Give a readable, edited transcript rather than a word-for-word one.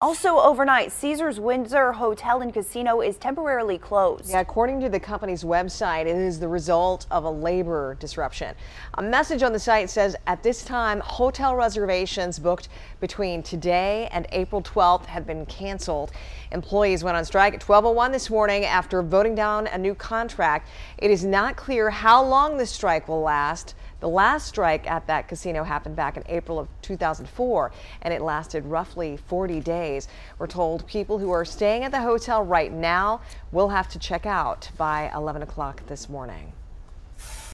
Also overnight, Caesars Windsor Hotel and Casino is temporarily closed. Yeah, according to the company's website, it is the result of a labor disruption. A message on the site says at this time, hotel reservations booked between today and April 12th have been canceled. Employees went on strike at 12:01 this morning after voting down a new contract. It is not clear how long the strike will last. The last strike at that casino happened back in April of 2004, and it lasted roughly 40 days. We're told people who are staying at the hotel right now will have to check out by 11 o'clock this morning.